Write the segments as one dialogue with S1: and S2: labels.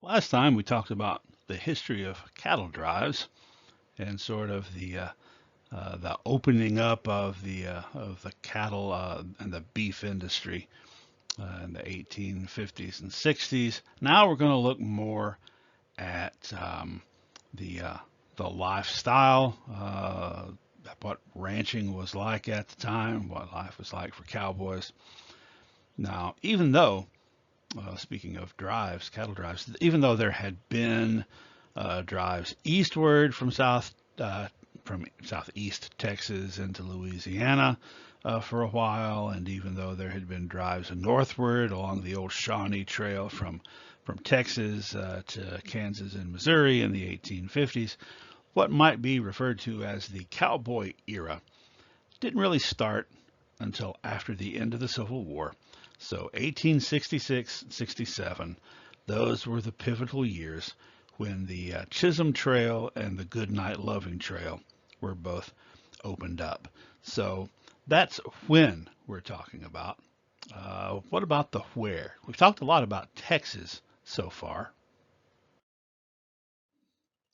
S1: Last time we talked about the history of cattle drives and sort of the opening up of the cattle and the beef industry in the 1850s and 60s. Now we're going to look more at the uh, the lifestyle, what ranching was like at the time, what life was like for cowboys. Now, even though speaking of drives, cattle drives, even though there had been drives eastward from southeast Texas into Louisiana for a while, and even though there had been drives northward along the old Shawnee Trail from Texas to Kansas and Missouri in the 1850s, what might be referred to as the cowboy era didn't really start until after the end of the Civil War. So 1866-67, those were the pivotal years when the Chisholm Trail and the Goodnight Loving Trail were both opened up. So that's when we're talking about. What about the where? We've talked a lot about Texas so far,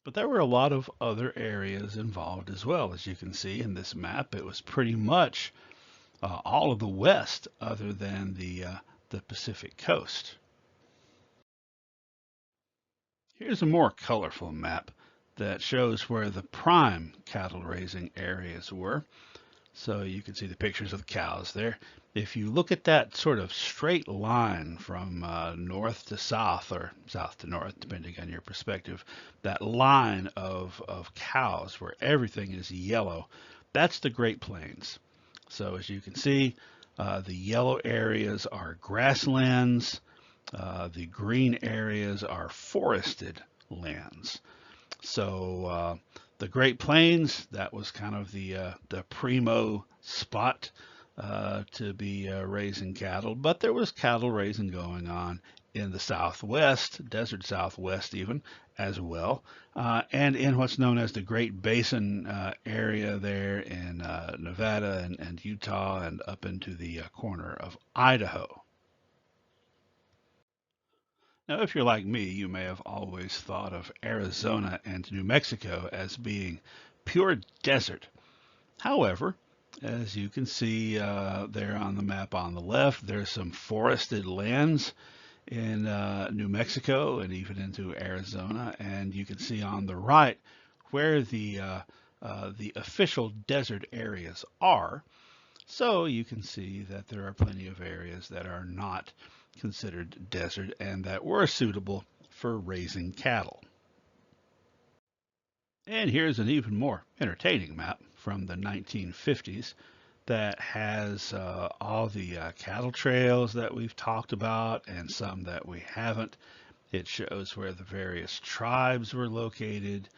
S1: but there were a lot of other areas involved as well. As you can see in this map, it was pretty much all of the West other than the Pacific coast. Here's a more colorful map that shows where the prime cattle raising areas were. So you can see the pictures of the cows there. If you look at that sort of straight line from north to south or south to north, depending on your perspective, that line of cows where everything is yellow, that's the Great Plains. So as you can see, the yellow areas are grasslands. The green areas are forested lands. So the Great Plains, that was kind of the primo spot to be raising cattle, but there was cattle raising going on in the Southwest, desert Southwest even, as well, and in what's known as the Great Basin area there in Nevada and Utah and up into the corner of Idaho. Now, if you're like me, you may have always thought of Arizona and New Mexico as being pure desert. However, as you can see there on the map on the left, there's some forested lands in New Mexico and even into Arizona, and you can see on the right where the official desert areas are. So you can see that there are plenty of areas that are not considered desert and that were suitable for raising cattle. And here's an even more entertaining map from the 1950s that has all the cattle trails that we've talked about and some that we haven't. It shows where the various tribes were located,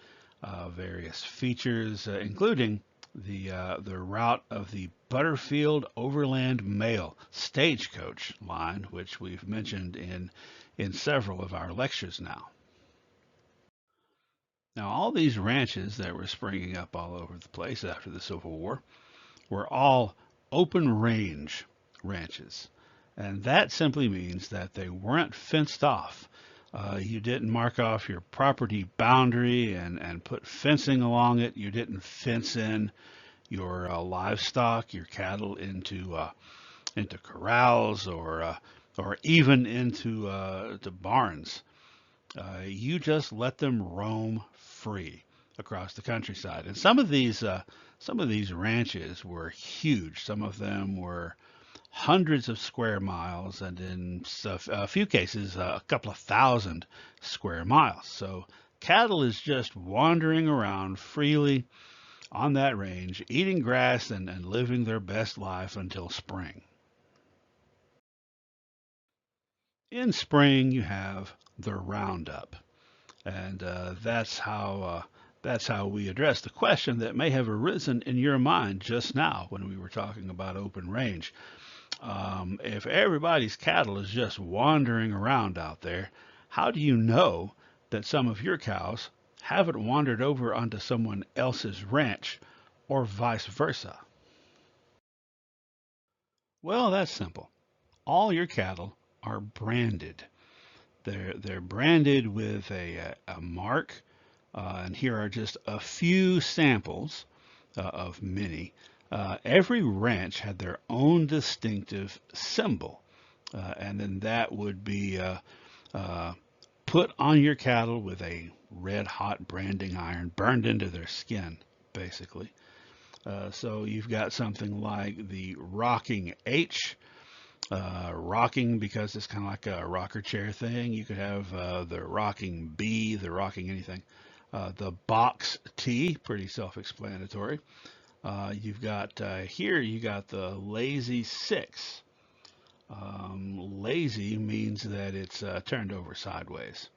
S1: various features, including the route of the Butterfield Overland Mail stagecoach line, which we've mentioned in several of our lectures now. Now, all these ranches that were springing up all over the place after the Civil War were all open range ranches. And that simply means that they weren't fenced off. You didn't mark off your property boundary and put fencing along it. You didn't fence in your livestock, your cattle into corrals or even into to barns. You just let them roam free across the countryside. And some of these ranches were huge. Some of them were hundreds of square miles, and in a few cases, a couple of thousand square miles. So cattle is just wandering around freely on that range, eating grass and living their best life until spring. In spring, you have the roundup, and that's how we address the question that may have arisen in your mind just now when we were talking about open range. If everybody's cattle is just wandering around out there, how do you know that some of your cows haven't wandered over onto someone else's ranch or vice versa? Well, that's simple. All your cattle are branded. They're branded with a mark, and here are just a few samples of many. Every ranch had their own distinctive symbol, and then that would be uh, put on your cattle with a red hot branding iron burned into their skin, basically. So you've got something like the rocking H, rocking because it's kind of like a rocker chair thing. You could have the rocking B, the rocking anything. The box T, pretty self-explanatory. You've got here, you got the lazy 6. Lazy means that it's turned over sideways.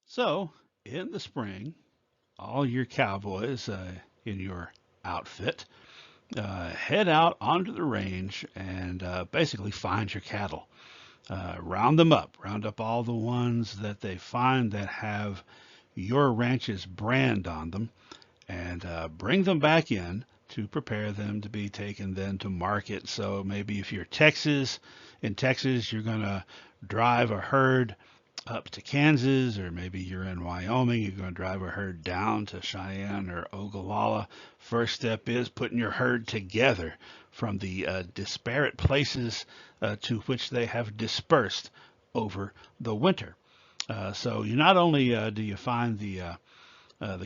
S1: So in the spring, all your cowboys in your outfit head out onto the range and basically find your cattle. Round up all the ones that they find that have your ranch's brand on them, and bring them back in to prepare them to be taken then to market. So maybe if you're in Texas, you're going to drive a herd up to Kansas, or maybe you're in Wyoming, you're going to drive a herd down to Cheyenne or Ogallala. First step is putting your herd together from the disparate places to which they have dispersed over the winter. So you not only do you find the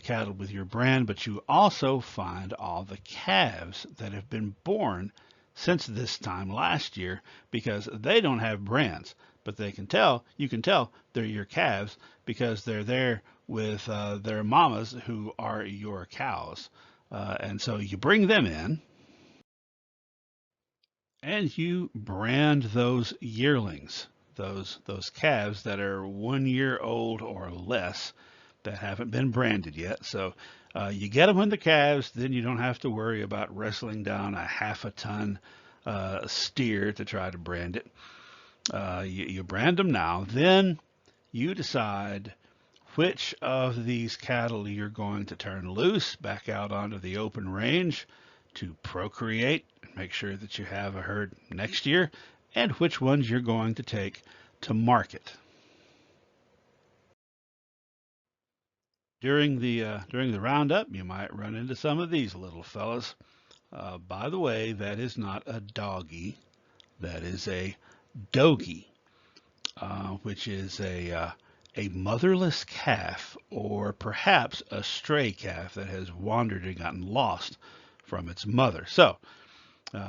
S1: cattle with your brand, but you also find all the calves that have been born since this time last year, because they don't have brands, but you can tell they're your calves because they're there with their mamas who are your cows. And so you bring them in and you brand those yearlings, those calves that are 1 year old or less that haven't been branded yet. So you get them when the calves, then you don't have to worry about wrestling down a half a ton steer to try to brand it. You brand them now, then you decide which of these cattle you're going to turn loose back out onto the open range to procreate and make sure that you have a herd next year, and which ones you're going to take to market. During the roundup, you might run into some of these little fellas. By the way, that is not a doggy. That is a dogie, which is a motherless calf, or perhaps a stray calf that has wandered and gotten lost from its mother. So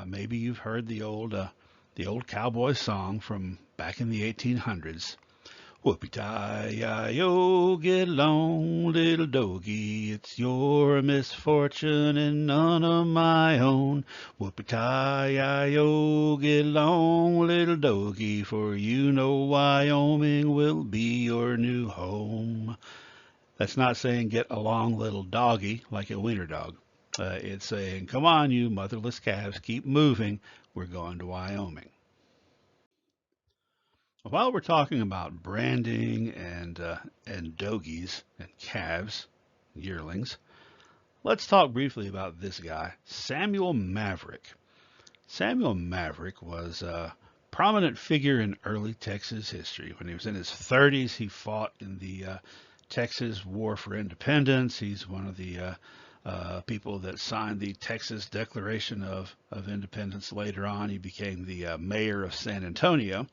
S1: maybe you've heard the old cowboy song from back in the 1800s. Whoopee-tie-yi-yo, get along, little doggie, it's your misfortune and none of my own. Whoopee-tie-yi-yo, get along, little doggie, for you know Wyoming will be your new home. That's not saying get along, little doggie, like a wiener dog. It's saying, come on, you motherless calves, keep moving, we're going to Wyoming. While we're talking about branding and dogies and calves, yearlings, let's talk briefly about this guy, Samuel Maverick. Samuel Maverick was a prominent figure in early Texas history. When he was in his 30s, he fought in the Texas War for Independence. He's one of the people that signed the Texas Declaration of Independence. Later on, he became the mayor of San Antonio.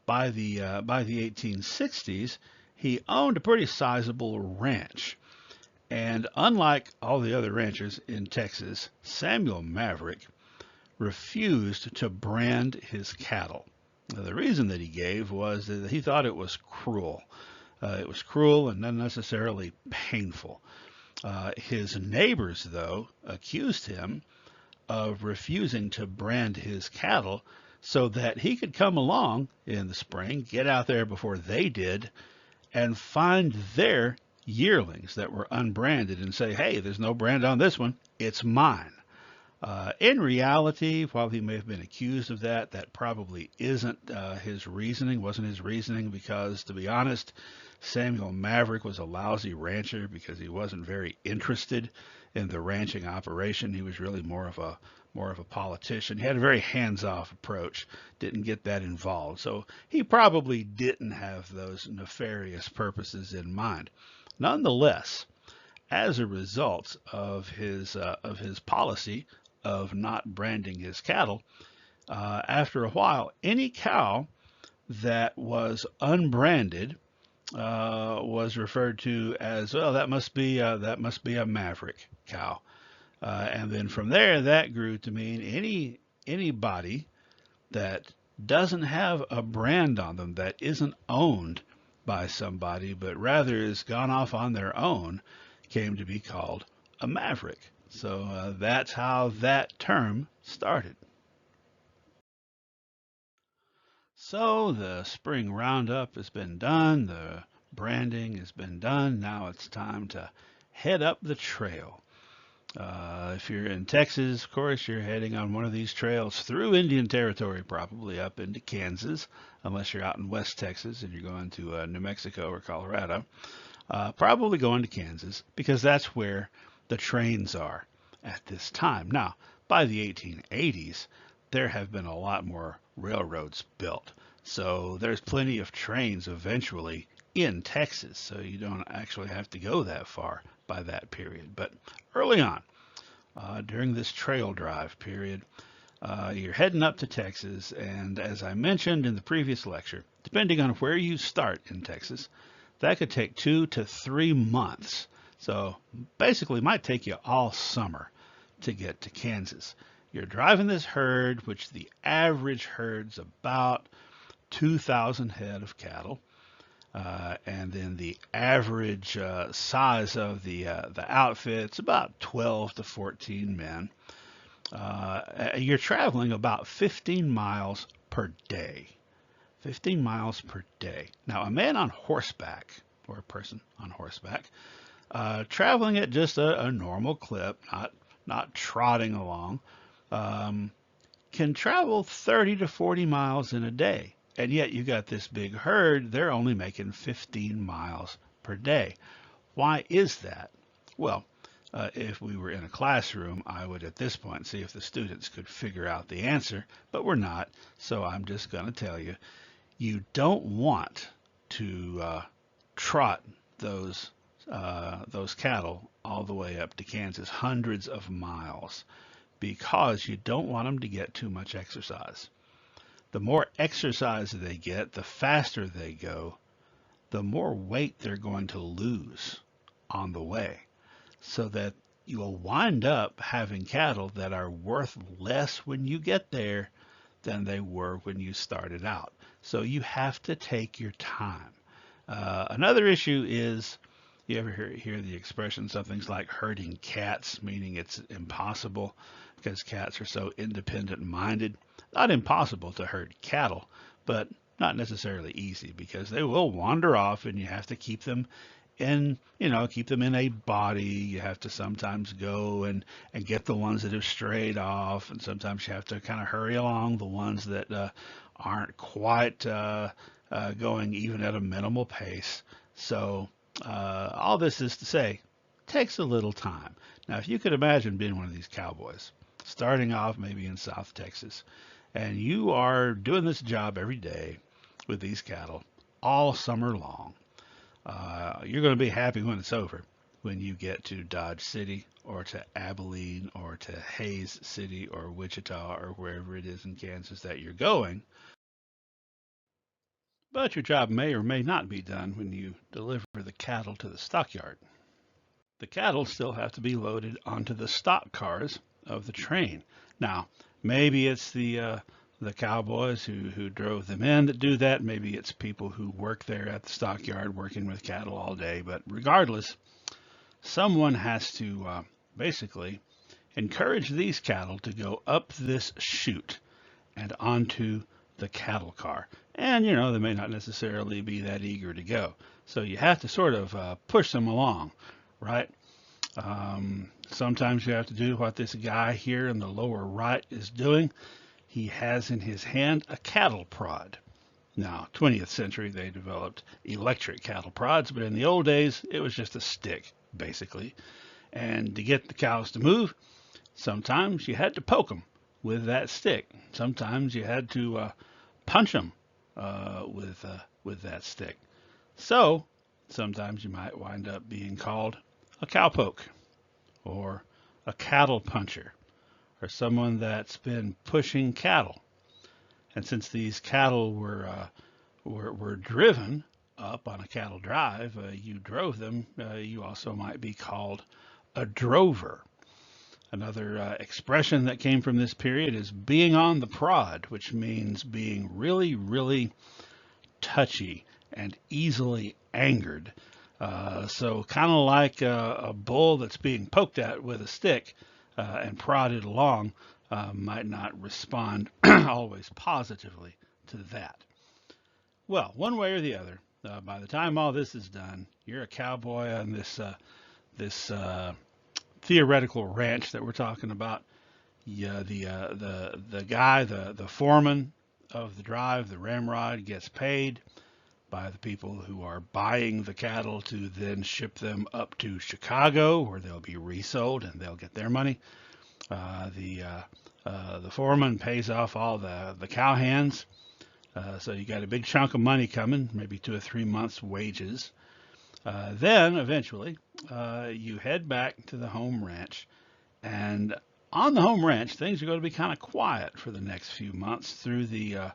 S1: By the 1860s, he owned a pretty sizable ranch. And unlike all the other ranchers in Texas, Samuel Maverick refused to brand his cattle. Now, the reason that he gave was that he thought it was cruel. It was cruel and not necessarily painful. His neighbors, though, accused him of refusing to brand his cattle so that he could come along in the spring, get out there before they did, and find their yearlings that were unbranded and say, hey, there's no brand on this one, it's mine. In reality, while he may have been accused of that, that probably isn't wasn't his reasoning, because, to be honest, Samuel Maverick was a lousy rancher because he wasn't very interested in the ranching operation. He was really more more of a politician. He had a very hands-off approach, didn't get that involved. So he probably didn't have those nefarious purposes in mind. Nonetheless, as a result of his policy of not branding his cattle, after a while, any cow that was unbranded was referred to as, well, that must be a maverick cow. And then from there, that grew to mean anybody that doesn't have a brand on them, that isn't owned by somebody, but rather has gone off on their own, came to be called a maverick. So that's how that term started. So the spring roundup has been done, the branding has been done. Now it's time to head up the trail. If you're in Texas, of course, you're heading on one of these trails through Indian Territory, probably up into Kansas, unless you're out in West Texas and you're going to New Mexico or Colorado. Probably going to Kansas because that's where the trains are at this time. Now, by the 1880s, there have been a lot more railroads built. So there's plenty of trains eventually in Texas, so you don't actually have to go that far by that period. But early on, during this trail drive period, you're heading up to Texas, and as I mentioned in the previous lecture, depending on where you start in Texas, that could take 2 to 3 months. So basically, it might take you all summer to get to Kansas. You're driving this herd, which the average herd's about 2,000 head of cattle. And then the average size of the outfit's about 12 to 14 men. You're traveling about 15 miles per day. 15 miles per day. Now, a man on horseback, or a person on horseback, traveling at just a normal clip, not trotting along, can travel 30 to 40 miles in a day. And yet you got this big herd, they're only making 15 miles per day. Why is that? Well, if we were in a classroom, I would at this point see if the students could figure out the answer, but we're not, so I'm just going to tell you. You don't want to trot those cattle all the way up to Kansas, hundreds of miles, because you don't want them to get too much exercise. The more exercise they get, the faster they go, the more weight they're going to lose on the way, so that you will wind up having cattle that are worth less when you get there than they were when you started out. So you have to take your time. Another issue is, you ever hear the expression, something's like herding cats, meaning it's impossible because cats are so independent-minded. Not impossible to herd cattle, but not necessarily easy because they will wander off and you have to keep them in, keep them in a body. You have to sometimes go and get the ones that have strayed off, and sometimes you have to kind of hurry along the ones that aren't quite going even at a minimal pace. So all this is to say, it takes a little time. Now, if you could imagine being one of these cowboys, starting off maybe in South Texas, and you are doing this job every day with these cattle all summer long, you're going to be happy when it's over, when you get to Dodge City or to Abilene or to Hays City or Wichita or wherever it is in Kansas that you're going. But your job may or may not be done when you deliver the cattle to the stockyard. The cattle still have to be loaded onto the stock cars of the train. Now, maybe it's the cowboys who drove them in that do that. Maybe it's people who work there at the stockyard working with cattle all day. But regardless, someone has to basically encourage these cattle to go up this chute and onto the cattle car. And, they may not necessarily be that eager to go. So you have to sort of push them along, right? Sometimes you have to do what this guy here in the lower right is doing. He has in his hand a cattle prod. Now, 20th century, they developed electric cattle prods, but in the old days, it was just a stick, basically. And to get the cows to move, Sometimes you had to poke them with that stick. Sometimes you had to punch them with that stick. So sometimes you might wind up being called a cowpoke or a cattle puncher or someone that's been pushing cattle. And since these cattle were driven up on a cattle drive, you drove them. You also might be called a drover. Another expression that came from this period is being on the prod, which means being really, really touchy and easily angered. So kind of like a bull that's being poked at with a stick and prodded along might not respond always positively to that. Well, one way or the other, by the time all this is done, you're a cowboy on this theoretical ranch that we're talking about. Yeah, the guy, the foreman of the drive, the ramrod, gets paid by the people who are buying the cattle to then ship them up to Chicago, where they'll be resold and they'll get their money. The foreman pays off all the cowhands, so you got a big chunk of money coming, maybe 2 or 3 months' wages. Then eventually you head back to the home ranch, and on the home ranch things are going to be kind of quiet for the next few months through the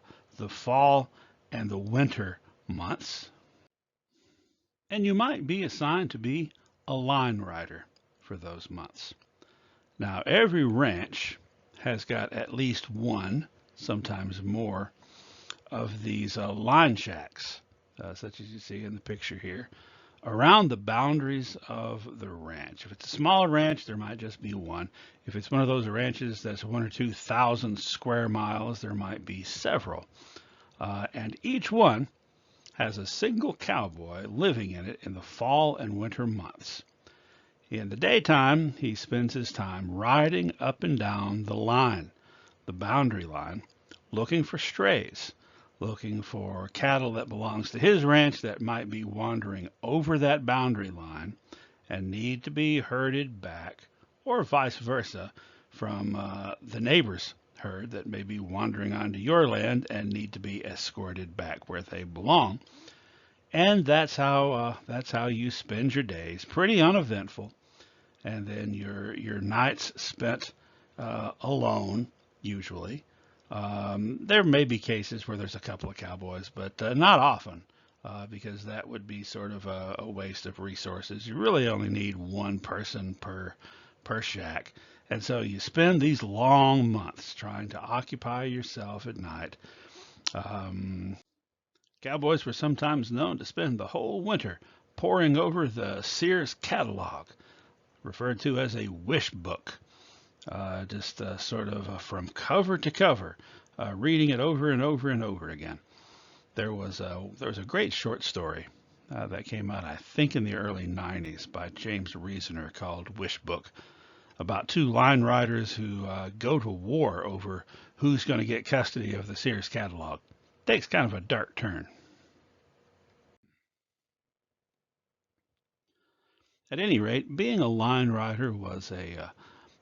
S1: fall and the winter months. And you might be assigned to be a line rider for those months. Now, every ranch has got at least one, sometimes more, of these line shacks, such as you see in the picture here, around the boundaries of the ranch. If it's a smaller ranch, there might just be one. If it's one of those ranches that's 1 or 2 thousand square miles, there might be several. And each one has a single cowboy living in it in the fall and winter months. In the daytime, he spends his time riding up and down the line, the boundary line, looking for strays, looking for cattle that belongs to his ranch that might be wandering over that boundary line and need to be herded back, or vice versa, from the neighbor's herd that may be wandering onto your land and need to be escorted back where they belong. And that's how you spend your days, pretty uneventful. And then your nights spent alone, usually. There may be cases where there's a couple of cowboys, but not often, because that would be sort of a waste of resources. You really only need one person per shack. And so you spend these long months trying to occupy yourself at night. Um, Cowboys were sometimes known to spend the whole winter poring over the Sears catalog, referred to as a wish book, just sort of from cover to cover, reading it over and over and over again. There was a great short story that came out, I think, in the early '90s by James Reasoner called Wish Book, about two line riders who go to war over who's going to get custody of the Sears catalog. Takes kind of a dark turn. At any rate, being a line rider was a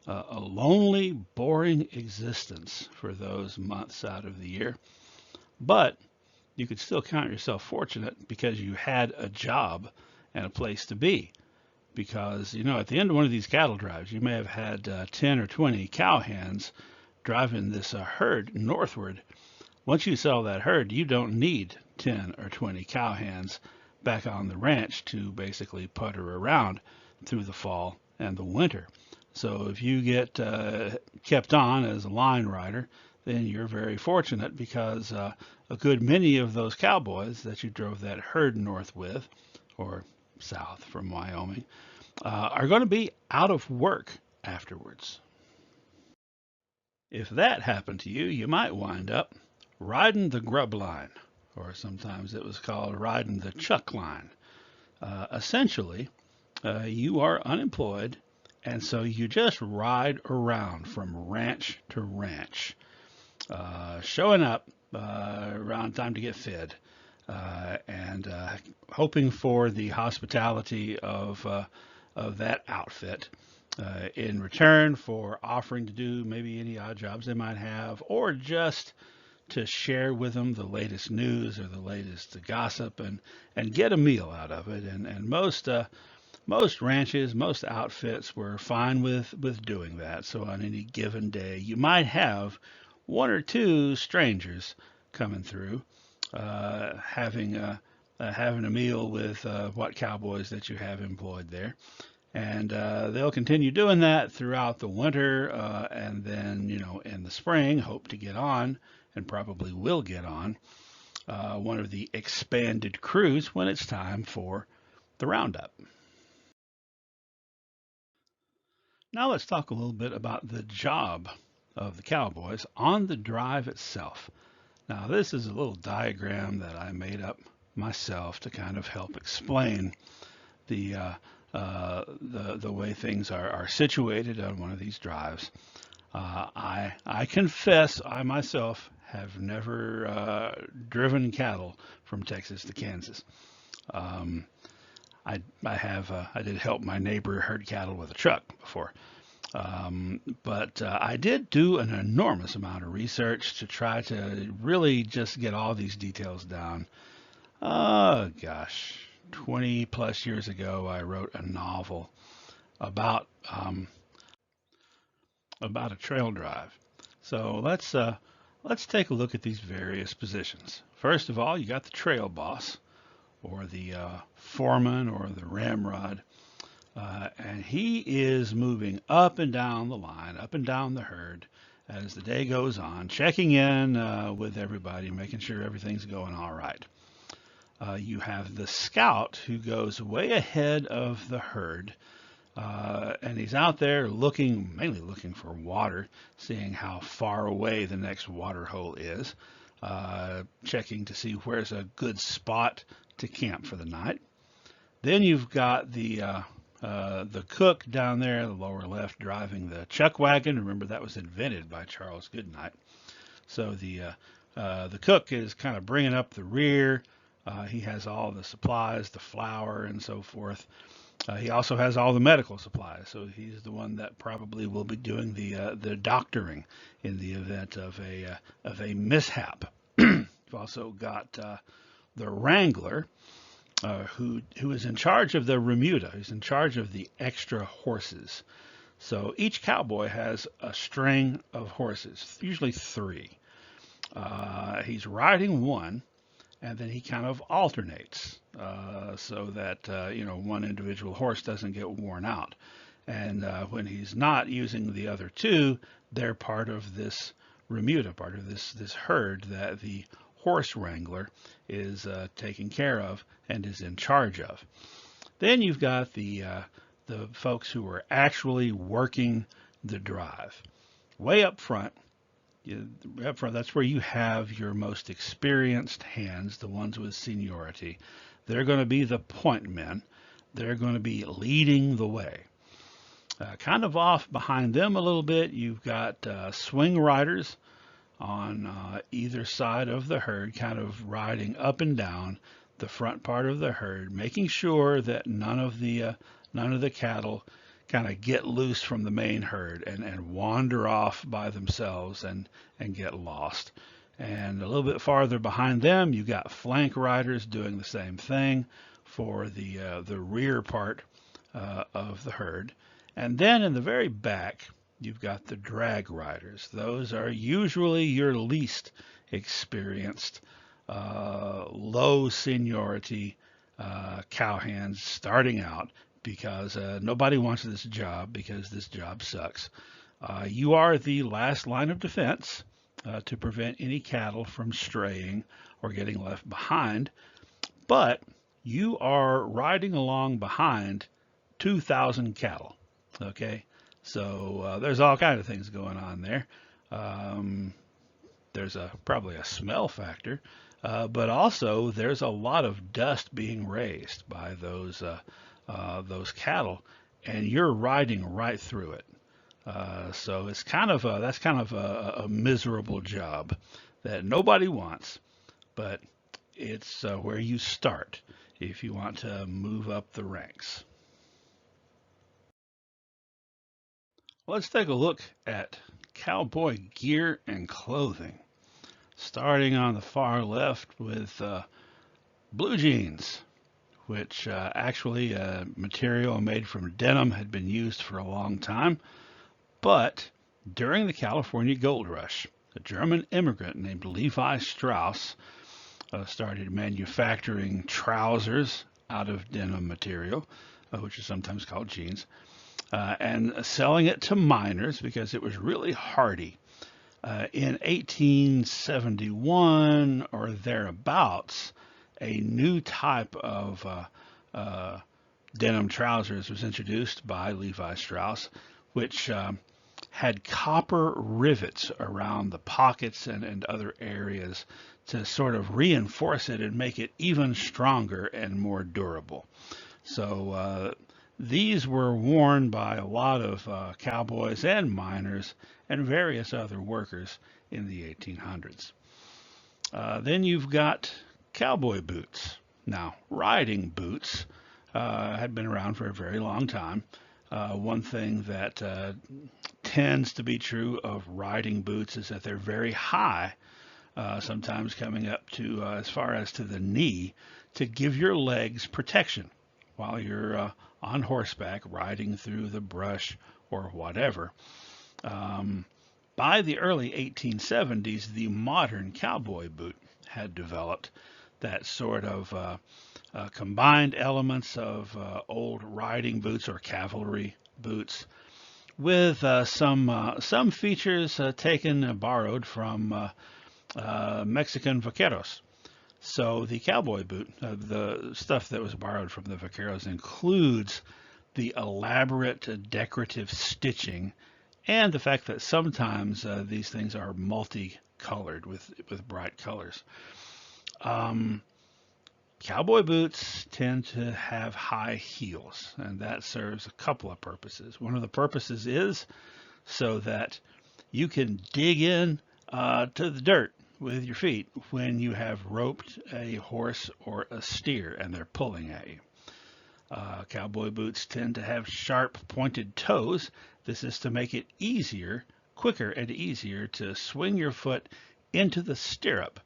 S1: lonely, boring existence for those months out of the year. But you could still count yourself fortunate because you had a job and a place to be. Because, at the end of one of these cattle drives, you may have had 10 or 20 cowhands driving this herd northward. Once you sell that herd, you don't need 10 or 20 cowhands back on the ranch to basically putter around through the fall and the winter. So if you get kept on as a line rider, then you're very fortunate because a good many of those cowboys that you drove that herd north with, or south from Wyoming, are going to be out of work afterwards. If that happened to you, you might wind up riding the grub line, or sometimes it was called riding the chuck line. Essentially, you are unemployed, and so you just ride around from ranch to ranch, showing up around time to get fed, and hoping for the hospitality of that outfit. in return for offering to do maybe any odd jobs they might have, or just to share with them the latest news or the latest gossip and get a meal out of it. And most ranches, most outfits were fine with doing that. So on any given day, you might have one or two strangers coming through, having a meal with what cowboys that you have employed there. And they'll continue doing that throughout the winter, and then in the spring, hope to get on, and probably will get on one of the expanded crews when it's time for the roundup. Now let's talk a little bit about the job of the cowboys on the drive itself. Now this is a little diagram that I made up myself to kind of help explain the the way things are situated on one of these drives. I confess I myself have never driven cattle from Texas to Kansas. Um, I did help my neighbor herd cattle with a truck before. But I did do an enormous amount of research to try to really just get all these details down. Oh gosh, 20 plus years ago, I wrote a novel about about a trail drive. So let's take a look at these various positions. First of all, you got the trail boss, or the foreman, or the ramrod. And he is moving up and down the line, up and down the herd as the day goes on, checking in with everybody, making sure everything's going all right. You have the scout who goes way ahead of the herd, and he's out there looking, mainly looking for water, seeing how far away the next water hole is, checking to see where's a good spot to camp for the night. Then you've got the cook down there, the lower left, driving the chuck wagon. Remember that was invented by Charles Goodnight. So the cook is kind of bringing up the rear. He has all the supplies, the flour, and so forth. He also has all the medical supplies, so he's the one that probably will be doing the doctoring in the event of a mishap. You've also got the wrangler, who is in charge of the remuda. He's in charge of the extra horses. So each cowboy has a string of horses, usually three. He's riding one, and then he kind of alternates so that one individual horse doesn't get worn out. And when he's not using the other two, they're part of this remuda, part of this herd that the horse wrangler is taking care of and is in charge of. Then you've got the folks who are actually working the drive. Way up front, that's where you have your most experienced hands, the ones with seniority. They're going to be the point men. They're going to be leading the way. Kind of off behind them a little bit, you've got swing riders on either side of the herd, kind of riding up and down the front part of the herd, making sure that none of the cattle kind of get loose from the main herd and wander off by themselves and get lost. And a little bit farther behind them, you got flank riders doing the same thing for the rear part of the herd. And then in the very back, you've got the drag riders. Those are usually your least experienced, low seniority cowhands starting out because nobody wants this job because this job sucks. You are the last line of defense to prevent any cattle from straying or getting left behind, but you are riding along behind 2,000 cattle. Okay, so there's all kinds of things going on there. Um, there's probably a smell factor, but also there's a lot of dust being raised by those cattle, and you're riding right through it. So it's that's kind of a miserable job that nobody wants, but it's where you start if you want to move up the ranks. Let's take a look at cowboy gear and clothing. Starting on the far left with blue jeans, which actually material made from denim had been used for a long time. But during the California Gold Rush, a German immigrant named Levi Strauss started manufacturing trousers out of denim material, which is sometimes called jeans, and selling it to miners because it was really hardy. In 1871 or thereabouts, a new type of denim trousers was introduced by Levi Strauss, which had copper rivets around the pockets and other areas to sort of reinforce it and make it even stronger and more durable. So these were worn by a lot of cowboys and miners and various other workers in the 1800s. Then you've got cowboy boots. Now, riding boots had been around for a very long time. One thing that tends to be true of riding boots is that they're very high, sometimes coming up to as far as to the knee, to give your legs protection while you're on horseback riding through the brush or whatever. Um, by the early 1870s, the modern cowboy boot had developed that sort of combined elements of old riding boots or cavalry boots with some features taken borrowed from Mexican vaqueros. So the cowboy boot, the stuff that was borrowed from the vaqueros, includes the elaborate decorative stitching and the fact that sometimes these things are multicolored with bright colors. Um, Cowboy boots tend to have high heels, and that serves a couple of purposes. One of the purposes is so that you can dig in to the dirt with your feet when you have roped a horse or a steer and they're pulling at you. Cowboy boots tend to have sharp pointed toes. This is to make it easier, quicker and easier to swing your foot into the stirrup.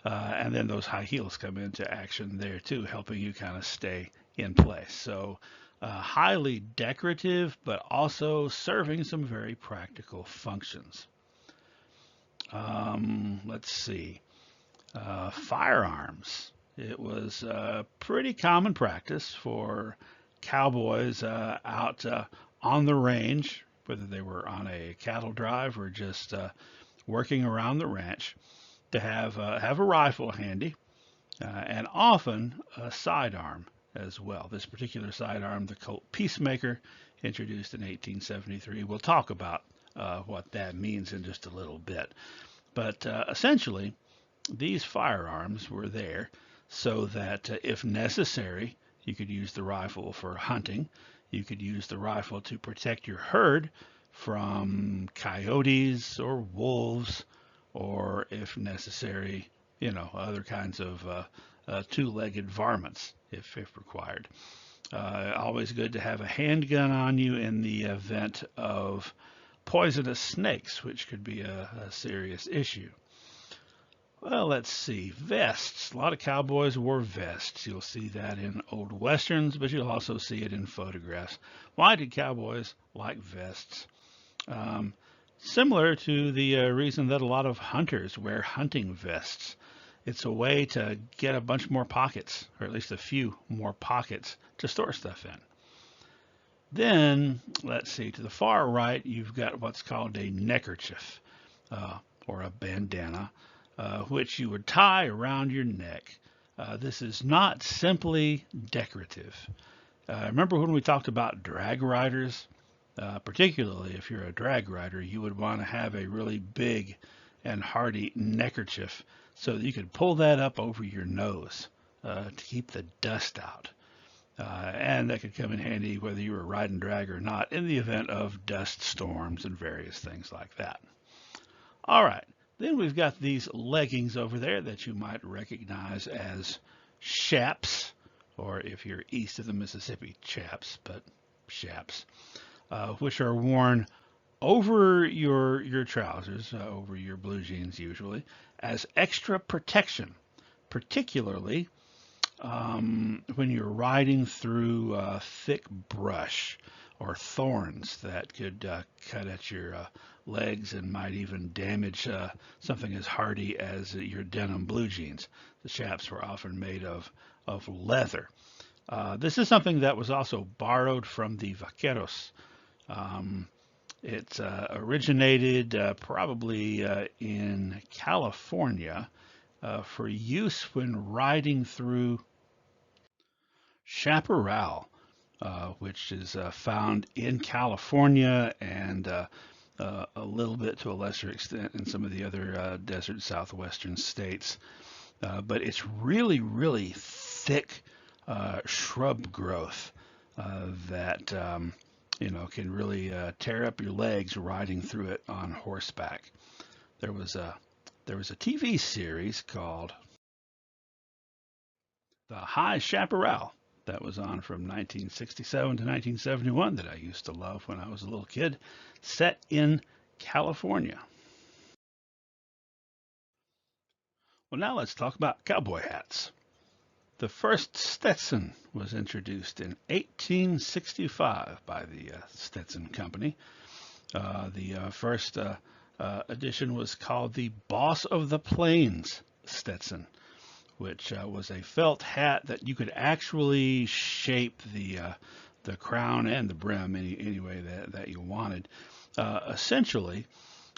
S1: And then those high heels come into action there too, helping you kind of stay in place. So highly decorative, but also serving some very practical functions. Let's see. Firearms. It was pretty common practice for cowboys out on the range, whether they were on a cattle drive or just working around the ranch, to have a rifle handy and often a sidearm as well. This particular sidearm, the Colt Peacemaker, introduced in 1873. We'll talk about what that means in just a little bit. But essentially, these firearms were there so that if necessary, you could use the rifle for hunting. You could use the rifle to protect your herd from coyotes or wolves, or if necessary, other kinds of two-legged varmints if required. Always good to have a handgun on you in the event of poisonous snakes, which could be a serious issue. Well, let's see. Vests. A lot of cowboys wore vests. You'll see that in old westerns, but you'll also see it in photographs. Why did cowboys like vests? Similar to the reason that a lot of hunters wear hunting vests. It's a way to get a bunch more pockets, or at least a few more pockets to store stuff in. Then, let's see, to the far right, you've got what's called a neckerchief, or a bandana, which you would tie around your neck. This is not simply decorative. Remember when we talked about drag riders? Particularly if you're a drag rider, you would want to have a really big and hardy neckerchief so that you could pull that up over your nose to keep the dust out. And that could come in handy whether you were riding drag or not in the event of dust storms and various things like that. All right, then we've got these leggings over there that you might recognize as chaps, or if you're east of the Mississippi, chaps, but chaps, which are worn over your trousers, over your blue jeans usually, as extra protection, particularly when you're riding through thick brush or thorns that could cut at your legs and might even damage something as hardy as your denim blue jeans. The chaps were often made of leather. This is something that was also borrowed from the vaqueros. Um, it originated probably in California for use when riding through chaparral, which is found in California and a little bit to a lesser extent in some of the other desert southwestern states. But it's really, really thick shrub growth that can really tear up your legs riding through it on horseback. There was a TV series called The High Chaparral that was on from 1967 to 1971 that I used to love when I was a little kid, set in California. Well, now let's talk about cowboy hats. The first Stetson was introduced in 1865 by the Stetson Company. The first edition was called the Boss of the Plains Stetson, which was a felt hat that you could actually shape the crown and the brim any way that you wanted. Essentially,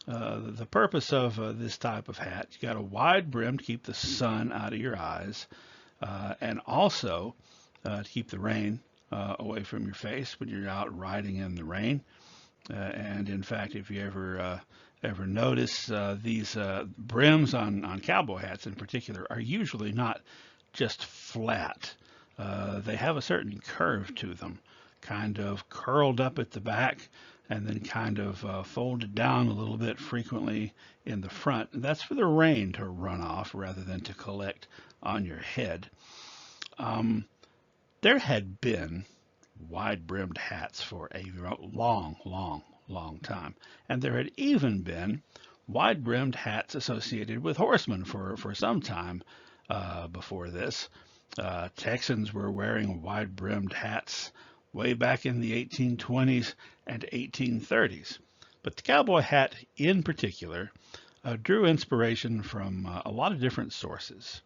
S1: the purpose of this type of hat, you got a wide brim to keep the sun out of your eyes, and also to keep the rain away from your face when you're out riding in the rain. And in fact, if you ever notice, these brims on cowboy hats in particular are usually not just flat. They have a certain curve to them, kind of curled up at the back and then kind of folded down a little bit frequently in the front. And that's for the rain to run off rather than to collect on your head. There had been wide-brimmed hats for a long time. And there had even been wide-brimmed hats associated with horsemen for some time before this. Texans were wearing wide-brimmed hats way back in the 1820s and 1830s. But the cowboy hat in particular drew inspiration from a lot of different sources.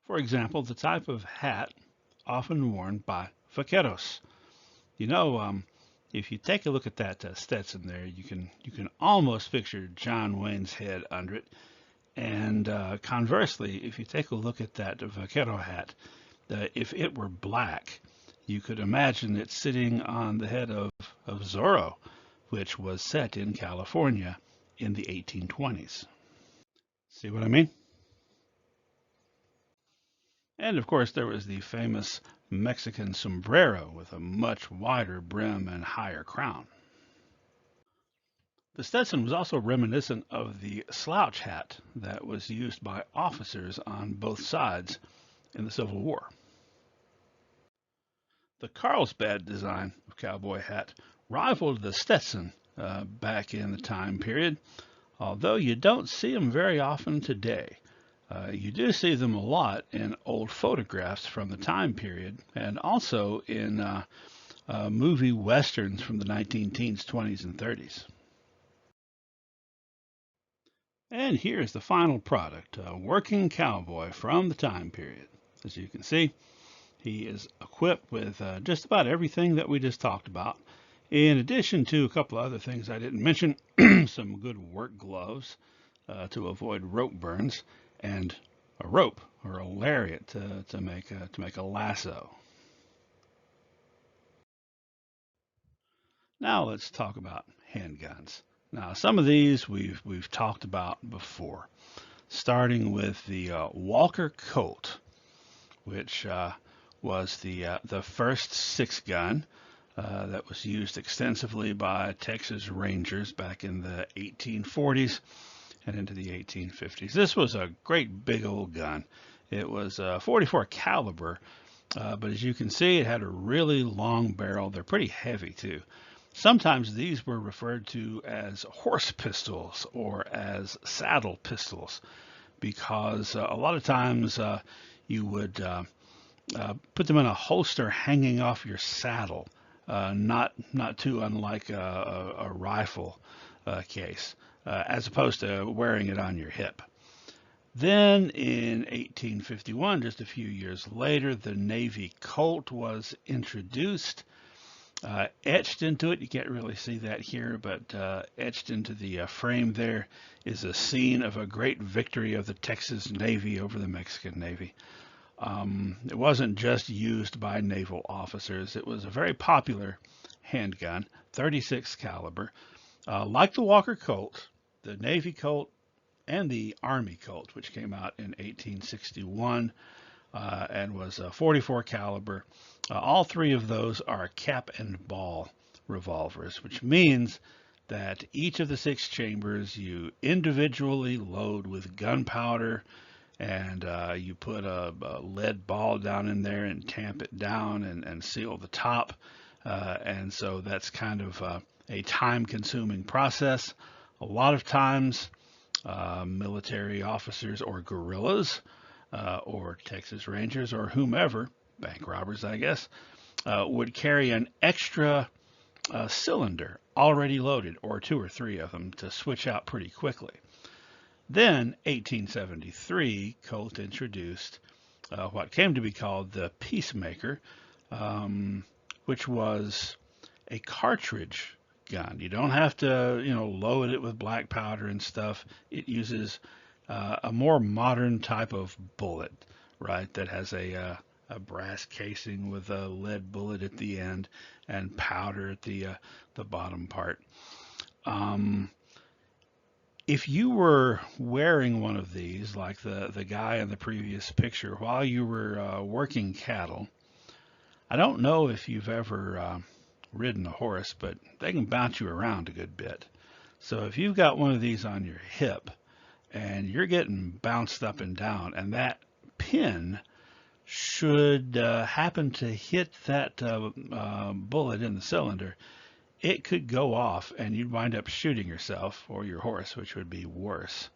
S1: For example, the type of hat often worn by vaqueros. You know, if you take a look at that Stetson there, you can almost picture John Wayne's head under it. And conversely, if you take a look at that vaquero hat, if it were black, you could imagine it sitting on the head of Zorro, which was set in California in the 1820s. See what I mean? And of course, there was the famous Mexican sombrero with a much wider brim and higher crown. The Stetson was also reminiscent of the slouch hat that was used by officers on both sides in the Civil War. The Carlsbad design of cowboy hat rivaled the Stetson back in the time period, although you don't see them very often today. You do see them a lot in old photographs from the time period and also in movie westerns from the 19-teens, 20s, and 30s. And here's the final product, a working cowboy from the time period. As you can see, he is equipped with just about everything that we just talked about. In addition to a couple of other things I didn't mention, some good work gloves to avoid rope burns, and a rope or a lariat to make a lasso. Now let's talk about handguns. Now some of these we've talked about before, starting with the Walker Colt, which was the first 6-gun that was used extensively by Texas Rangers back in the 1840s and into the 1850s. This was a great big old gun. It was 44 caliber, but as you can see, it had a really long barrel. They're pretty heavy too. Sometimes these were referred to as horse pistols or as saddle pistols because a lot of times you would put them in a holster hanging off your saddle, not too unlike a rifle case, as opposed to wearing it on your hip. Then in 1851, just a few years later, the Navy Colt was introduced. Etched into it, you can't really see that here, but etched into the frame there is a scene of a great victory of the Texas Navy over the Mexican Navy. It wasn't just used by naval officers. It was a very popular handgun, 36 caliber. Like the Walker Colt, the Navy Colt, and the Army Colt, which came out in 1861 and was a 44 caliber. All three of those are cap and ball revolvers, which means that each of the 6 chambers you individually load with gunpowder, and you put a lead ball down in there and tamp it down and seal the top. And so that's kind of a time-consuming process. A lot of times, military officers or guerrillas or Texas Rangers or whomever, bank robbers, I guess, would carry an extra cylinder already loaded, or 2 or 3 of them, to switch out pretty quickly. Then, 1873, Colt introduced what came to be called the Peacemaker, which was a cartridge gun. You don't have to, load it with black powder and stuff. It uses a more modern type of bullet, right? That has a brass casing with a lead bullet at the end and powder at the bottom part. If you were wearing one of these, like the guy in the previous picture, while you were working cattle, I don't know if you've ever ridden a horse, but they can bounce you around a good bit. So if you've got one of these on your hip and you're getting bounced up and down, and that pin should happen to hit that bullet in the cylinder, it could go off and you'd wind up shooting yourself or your horse, which would be worse.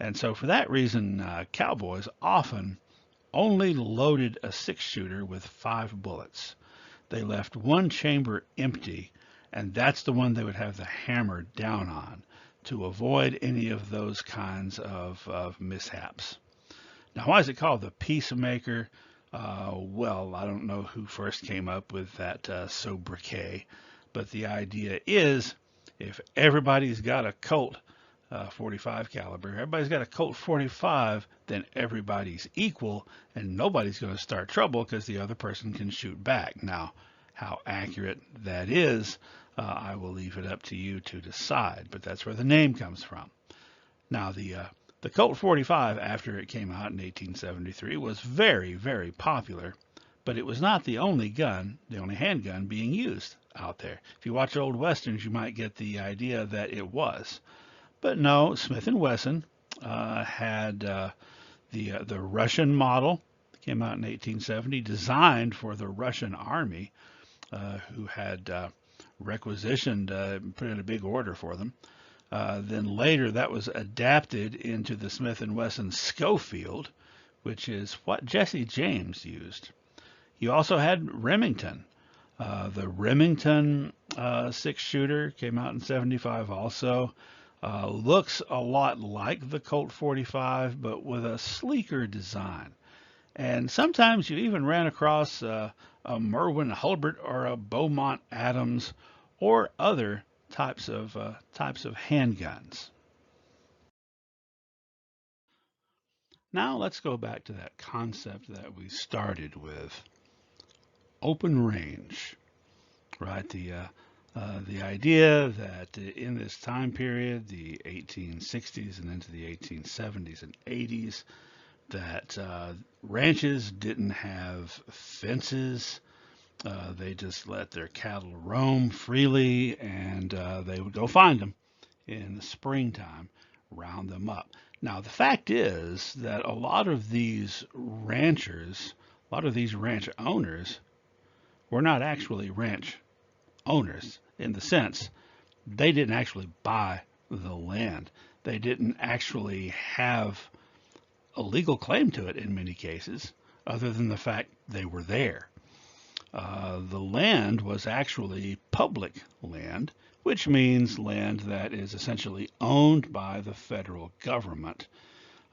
S1: And so for that reason, cowboys often only loaded a 6-shooter with 5 bullets. They left one chamber empty, and that's the one they would have the hammer down on to avoid any of those kinds of mishaps. Now, why is it called the Peacemaker? Well, I don't know who first came up with that sobriquet, but the idea is if everybody's got a Colt 45 caliber, everybody's got a Colt 45, then everybody's equal and nobody's going to start trouble because the other person can shoot back. Now, how accurate that is, I will leave it up to you to decide, but that's where the name comes from. Now, the Colt 45, after it came out in 1873, was very, very popular, but it was not the only gun, the only handgun being used out there. If you watch old westerns, you might get the idea that it was. But no, Smith & Wesson had the Russian model, came out in 1870, designed for the Russian army, who had requisitioned, put in a big order for them. Then later that was adapted into the Smith & Wesson Schofield, which is what Jesse James used. You also had Remington. The Remington 6-shooter came out in 75 also. Looks a lot like the Colt 45, but with a sleeker design. And sometimes you even ran across a Merwin Hulbert or a Beaumont Adams or other types of handguns. Now let's go back to that concept that we started with, open range, right? The idea that in this time period, the 1860s and into the 1870s and 80s, that ranches didn't have fences. They just let their cattle roam freely, and they would go find them in the springtime, round them up. Now, the fact is that a lot of these ranchers, a lot of these ranch owners were not actually ranch owners in the sense they didn't actually buy the land. They didn't actually have a legal claim to it in many cases, other than the fact they were there. The land was actually public land, which means land that is essentially owned by the federal government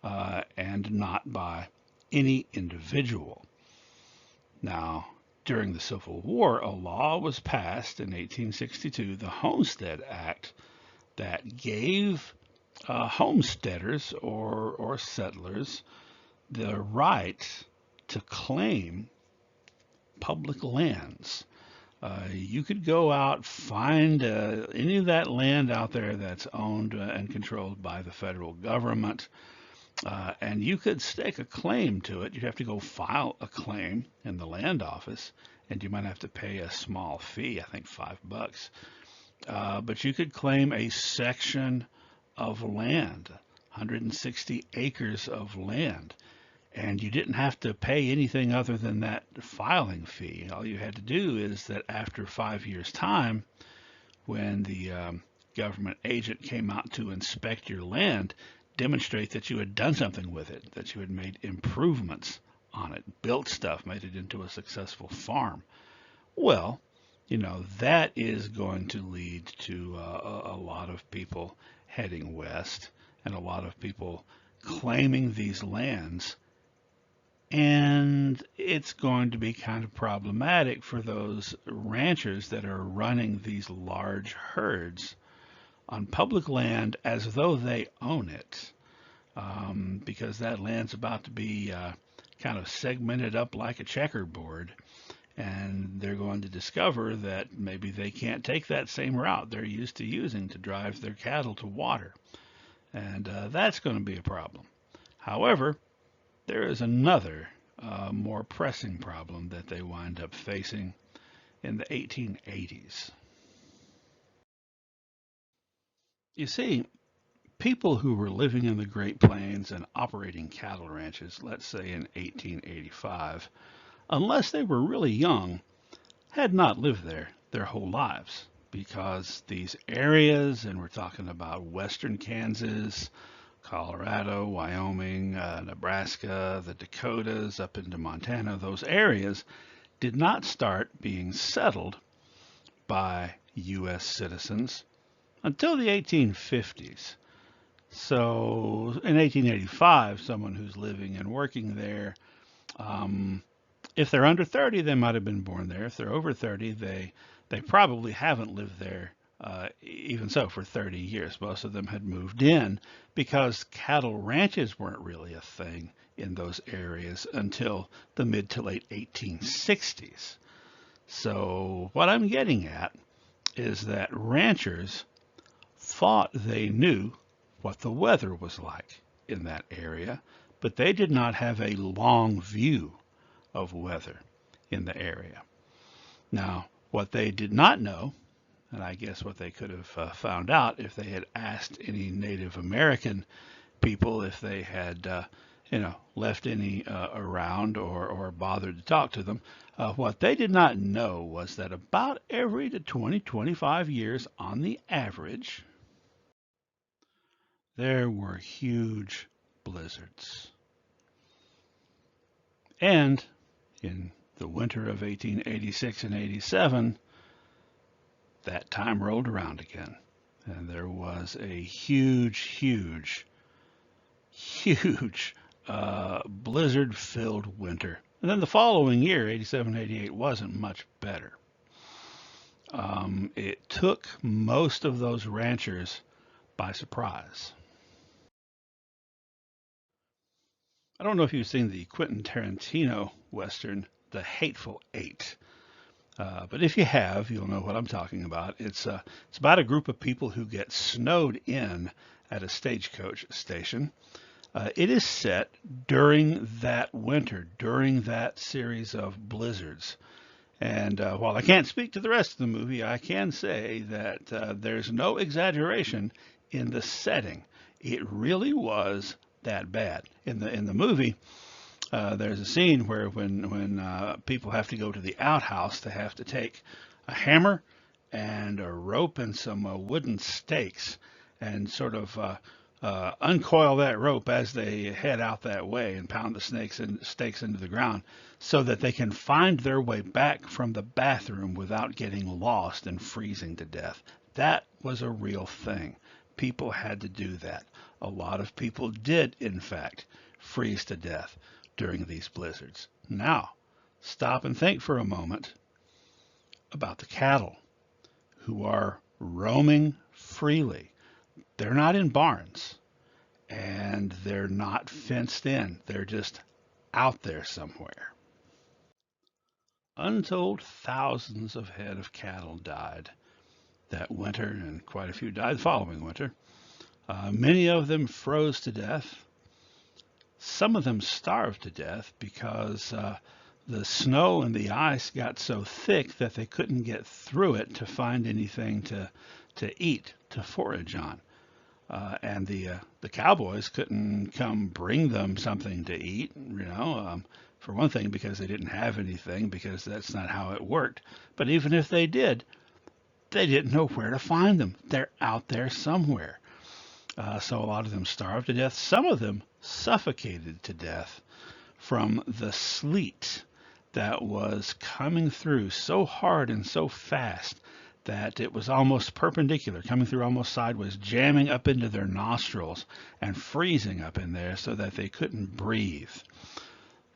S1: and not by any individual. Now, during the Civil War, a law was passed in 1862, the Homestead Act, that gave homesteaders or settlers the right to claim public lands. You could go out, find any of that land out there that's owned and controlled by the federal government, and you could stake a claim to it. You'd have to go file a claim in the land office, and you might have to pay a small fee, I think $5. But you could claim a section of land, 160 acres of land, and you didn't have to pay anything other than that filing fee. All you had to do is that after 5 years' time, when the government agent came out to inspect your land, demonstrate that you had done something with it, that you had made improvements on it, built stuff, made it into a successful farm. Well, that is going to lead to a lot of people heading west and a lot of people claiming these lands. And it's going to be kind of problematic for those ranchers that are running these large herds on public land as though they own it, because that land's about to be kind of segmented up like a checkerboard. And they're going to discover that maybe they can't take that same route they're used to using to drive their cattle to water. And that's going to be a problem. However, there is another more pressing problem that they wind up facing in the 1880s. You see, people who were living in the Great Plains and operating cattle ranches, let's say in 1885, unless they were really young, had not lived there their whole lives, because these areas, and we're talking about western Kansas, Colorado, Wyoming, Nebraska, the Dakotas, up into Montana, those areas did not start being settled by U.S. citizens until the 1850s. So in 1885, someone who's living and working there, if they're under 30, they might have been born there. If they're over 30, they probably haven't lived there even so for 30 years. Most of them had moved in because cattle ranches weren't really a thing in those areas until the mid to late 1860s. So what I'm getting at is that ranchers thought they knew what the weather was like in that area, but they did not have a long view of weather in the area. Now, what they did not know, and I guess what they could have found out if they had asked any Native American people if they had, left any around or bothered to talk to them, what they did not know was that about every 25 years on the average, there were huge blizzards. And in the winter of 1886 and 87, that time rolled around again. And there was a huge blizzard-filled winter. And then the following year, 87, 88, wasn't much better. It took most of those ranchers by surprise. I don't know if you've seen the Quentin Tarantino Western, The Hateful Eight. But if you have, you'll know what I'm talking about. It's about a group of people who get snowed in at a stagecoach station. It is set during that winter, during that series of blizzards. And while I can't speak to the rest of the movie, I can say that there's no exaggeration in the setting. It really was that bad. In the movie, there's a scene where when people have to go to the outhouse, they have to take a hammer and a rope and some wooden stakes, and sort of uncoil that rope as they head out that way and pound the stakes into the ground so that they can find their way back from the bathroom without getting lost and freezing to death. That was a real thing. People had to do that. A lot of people did, in fact, freeze to death during these blizzards. Now, stop and think for a moment about the cattle who are roaming freely. They're not in barns and they're not fenced in. They're just out there somewhere. Untold thousands of head of cattle died that winter, and quite a few died the following winter. Many of them froze to death. Some of them starved to death because the snow and the ice got so thick that they couldn't get through it to find anything to eat, to forage on. And the cowboys couldn't come bring them something to eat, for one thing, because they didn't have anything, because that's not how it worked. But even if they did, they didn't know where to find them. They're out there somewhere. So a lot of them starved to death. Some of them suffocated to death from the sleet that was coming through so hard and so fast that it was almost perpendicular, coming through almost sideways, jamming up into their nostrils and freezing up in there so that they couldn't breathe.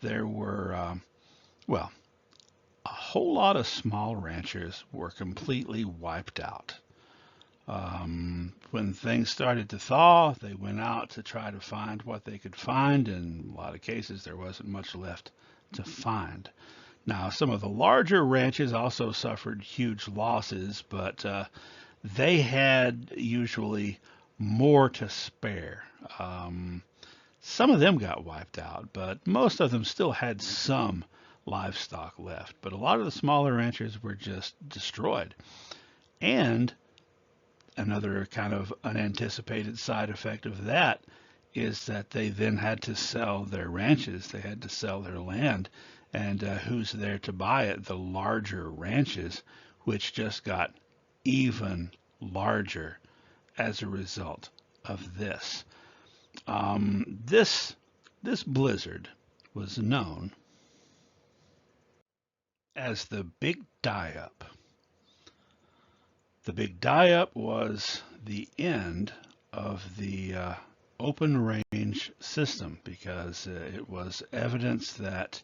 S1: There were, well, a whole lot of small ranchers were completely wiped out. When things started to thaw, they went out to try to find what they could find. In a lot of cases, there wasn't much left to find. Now, some of the larger ranches also suffered huge losses, but they had usually more to spare. Some of them got wiped out, but most of them still had some livestock left. But a lot of the smaller ranches were just destroyed. And another kind of unanticipated side effect of that is that they then had to sell their ranches. They had to sell their land. And who's there to buy it? The larger ranches, which just got even larger as a result of this. This blizzard was known as the Big Die-Up. The Big Die-Up was the end of the open range system because it was evidence that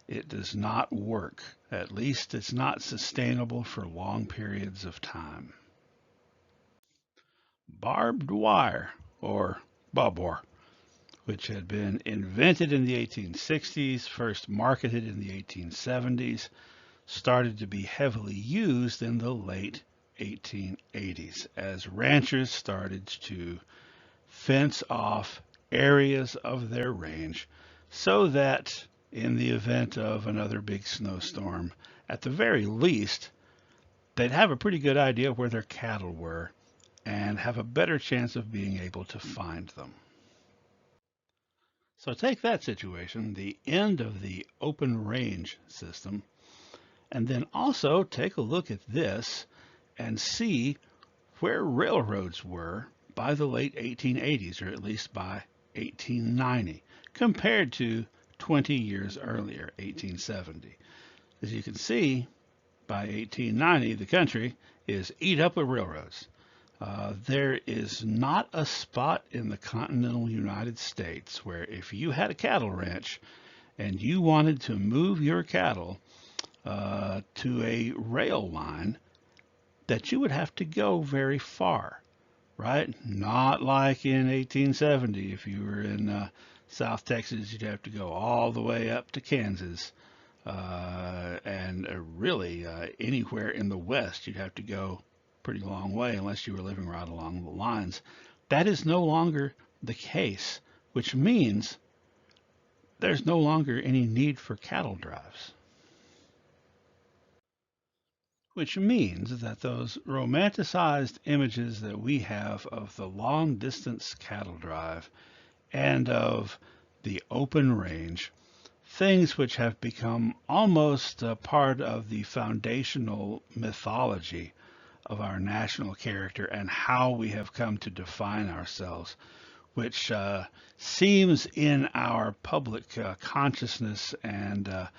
S1: it does not work. At least it's not sustainable for long periods of time. Barbed wire, or barbwire, which had been invented in the 1860s, first marketed in the 1870s, started to be heavily used in the late 1880s as ranchers started to fence off areas of their range so that in the event of another big snowstorm, at the very least, they'd have a pretty good idea where their cattle were and have a better chance of being able to find them. So take that situation, the end of the open range system, and then also take a look at this and see where railroads were by the late 1880s, or at least by 1890, compared to 20 years earlier, 1870. As you can see, by 1890, the country is eat up with railroads. There is not a spot in the continental United States where if you had a cattle ranch and you wanted to move your cattle to a rail line, that you would have to go very far, right? Not like in 1870. If you were in South Texas, you'd have to go all the way up to Kansas. And really anywhere in the West, you'd have to go pretty long way unless you were living right along the lines. That is no longer the case, which means there's no longer any need for cattle drives. Which means that those romanticized images that we have of the long distance cattle drive and of the open range, things which have become almost a part of the foundational mythology of our national character and how we have come to define ourselves, which seems in our public consciousness and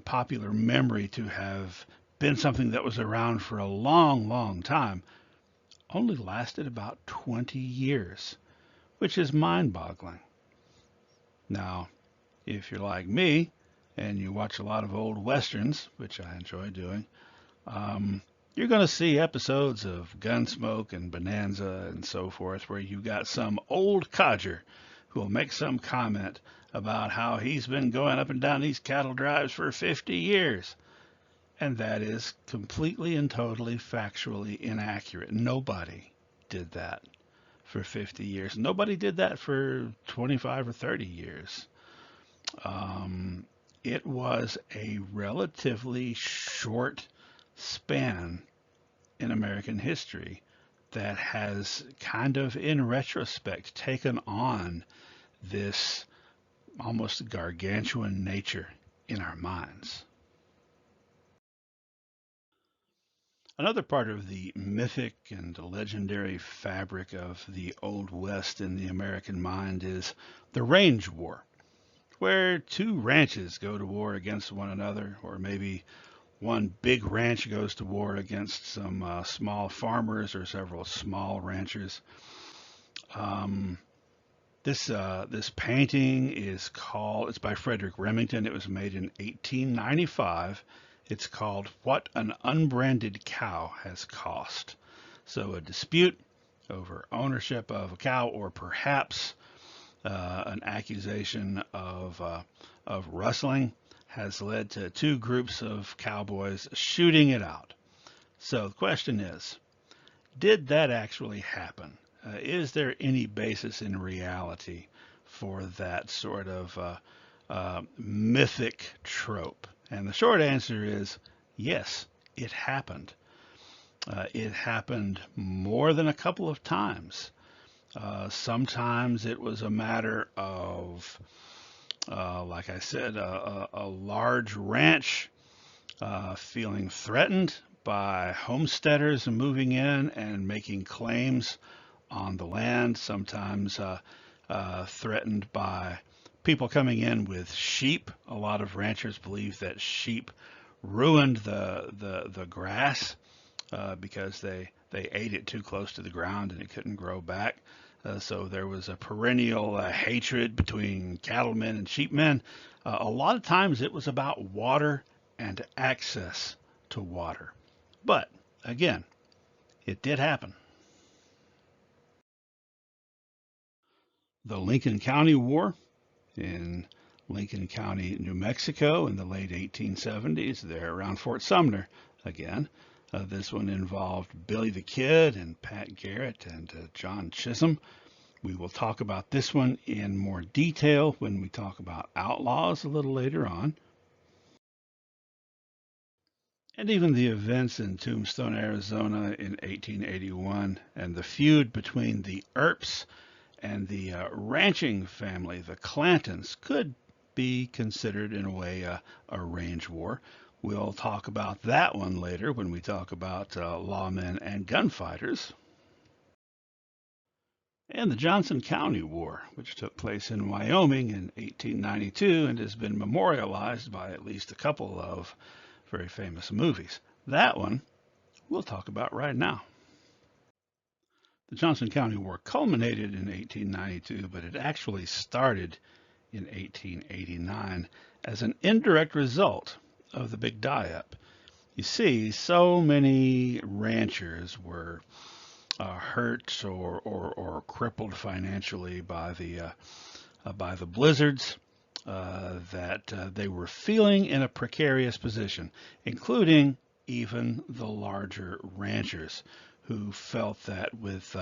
S1: popular memory to have been something that was around for a long, long time, only lasted about 20 years, which is mind-boggling. Now, if you're like me and you watch a lot of old westerns, which I enjoy doing, you're going to see episodes of Gunsmoke and Bonanza and so forth where you got some old codger who will make some comment about how he's been going up and down these cattle drives for 50 years. And that is completely and totally factually inaccurate. Nobody did that for 50 years. Nobody did that for 25 or 30 years. It was a relatively short span in American history that has kind of, in retrospect, taken on this almost gargantuan nature in our minds. Another part of the mythic and legendary fabric of the Old West in the American mind is the Range War, where two ranches go to war against one another, or maybe one big ranch goes to war against some small farmers or several small ranchers. Um, this painting it's by Frederick Remington. It was made in 1895. It's called What an Unbranded Cow Has Cost. So a dispute over ownership of a cow, or perhaps an accusation of rustling, has led to two groups of cowboys shooting it out. So the question is, did that actually happen? Is there any basis in reality for that sort of mythic trope? And the short answer is yes, it happened. It happened more than a couple of times. Sometimes it was a matter of, like I said, a large ranch feeling threatened by homesteaders moving in and making claims on the land, sometimes threatened by people coming in with sheep. A lot of ranchers believe that sheep ruined the grass because they ate it too close to the ground and it couldn't grow back. So there was a perennial hatred between cattlemen and sheepmen. A lot of times it was about water and access to water. But again, it did happen. The Lincoln County War in Lincoln County, New Mexico in the late 1870s, there around Fort Sumner again. This one involved Billy the Kid and Pat Garrett and John Chisholm. We will talk about this one in more detail when we talk about outlaws a little later on. And even the events in Tombstone, Arizona in 1881 and the feud between the Earps and the ranching family, the Clantons, could be considered in a way a range war. We'll talk about that one later when we talk about lawmen and gunfighters. And the Johnson County War, which took place in Wyoming in 1892 and has been memorialized by at least a couple of very famous movies. That one we'll talk about right now. The Johnson County War culminated in 1892, but it actually started in 1889 as an indirect result of the big die-up. You see, so many ranchers were hurt or crippled financially by the blizzards that they were feeling in a precarious position, including even the larger ranchers who felt that with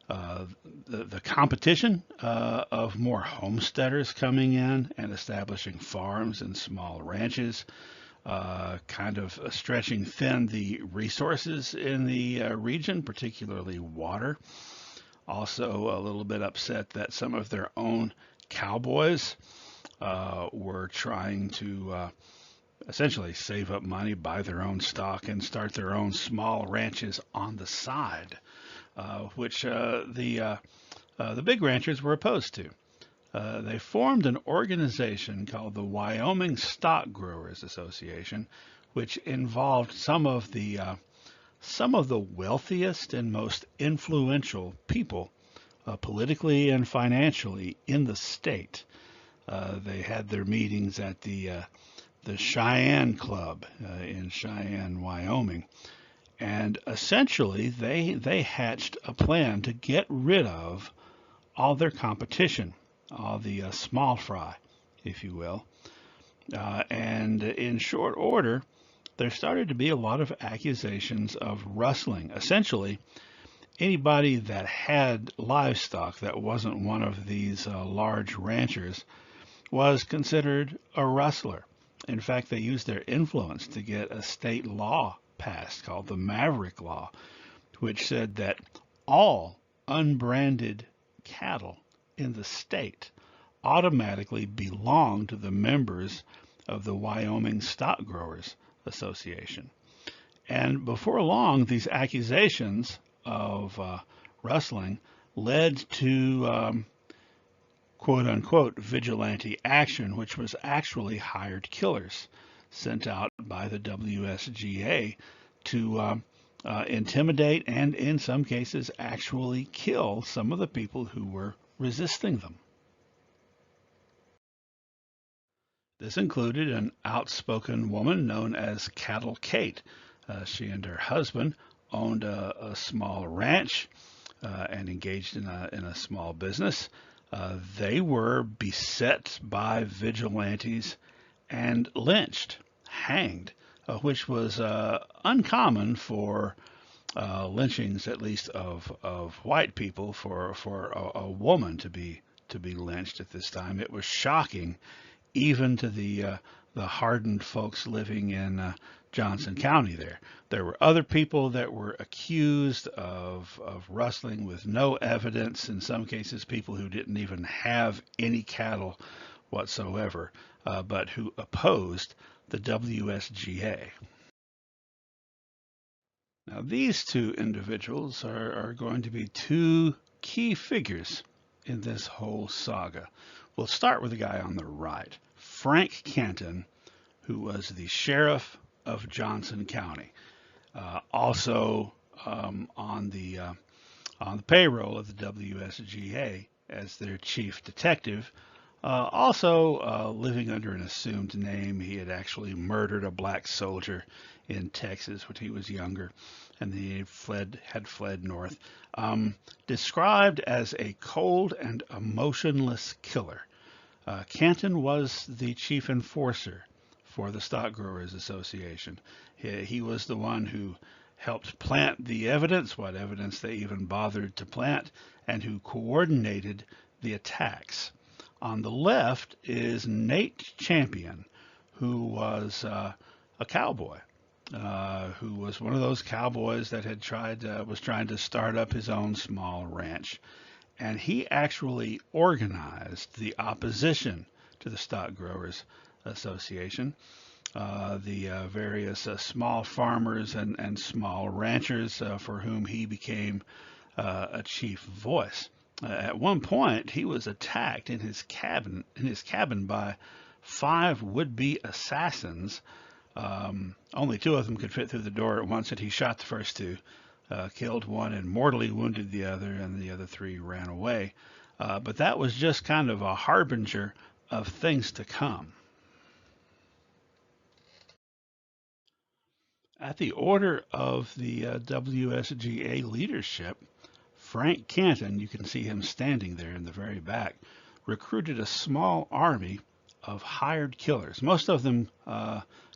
S1: the competition of more homesteaders coming in and establishing farms and small ranches, kind of stretching thin the resources in the region, particularly water. Also, a little bit upset that some of their own cowboys were trying to essentially save up money, buy their own stock, and start their own small ranches on the side, which the big ranchers were opposed to. They formed an organization called the Wyoming Stock Growers Association, which involved some of the wealthiest and most influential people, politically and financially, in the state. They had their meetings at the Cheyenne Club in Cheyenne, Wyoming, and essentially they hatched a plan to get rid of all their competition, all the small fry, if you will. And in short order, there started to be a lot of accusations of rustling. Essentially, anybody that had livestock that wasn't one of these large ranchers was considered a rustler. In fact, they used their influence to get a state law passed called the Maverick Law, which said that all unbranded cattle in the state automatically belong to the members of the Wyoming Stock Growers Association. And before long, these accusations of rustling led to quote unquote vigilante action, which was actually hired killers sent out by the WSGA to intimidate and, in some cases, actually kill some of the people who were resisting them. This included an outspoken woman known as Cattle Kate. She and her husband owned a small ranch and engaged in a small business. They were beset by vigilantes and lynched, hanged, which was uncommon for lynchings, at least of white people, for a woman to be lynched at this time. It was shocking, even to the hardened folks living in Johnson County there. There were other people that were accused of rustling with no evidence, in some cases people who didn't even have any cattle whatsoever, but who opposed the WSGA. Now these two individuals are going to be two key figures in this whole saga. We'll start with the guy on the right, Frank Canton, who was the sheriff of Johnson County, also on the payroll of the WSGA as their chief detective. Also living under an assumed name. He had actually murdered a black soldier in Texas when he was younger, and he had fled north. Described as a cold and emotionless killer. Canton was the chief enforcer for the Stock Growers Association. He was the one who helped plant the evidence, what evidence they even bothered to plant, and who coordinated the attacks. On the left is Nate Champion, who was a cowboy, who was one of those cowboys that was trying to start up his own small ranch. And he actually organized the opposition to the Stock Growers Association, the various small farmers and small ranchers for whom he became a chief voice. At one point, he was attacked in his cabin by 5 would-be assassins. Only 2 of them could fit through the door at once, and he shot the first 2, killed one and mortally wounded the other, and the other 3 ran away. But that was just kind of a harbinger of things to come. At the order of the WSGA leadership, Frank Canton, you can see him standing there in the very back, recruited a small army of hired killers. Most of them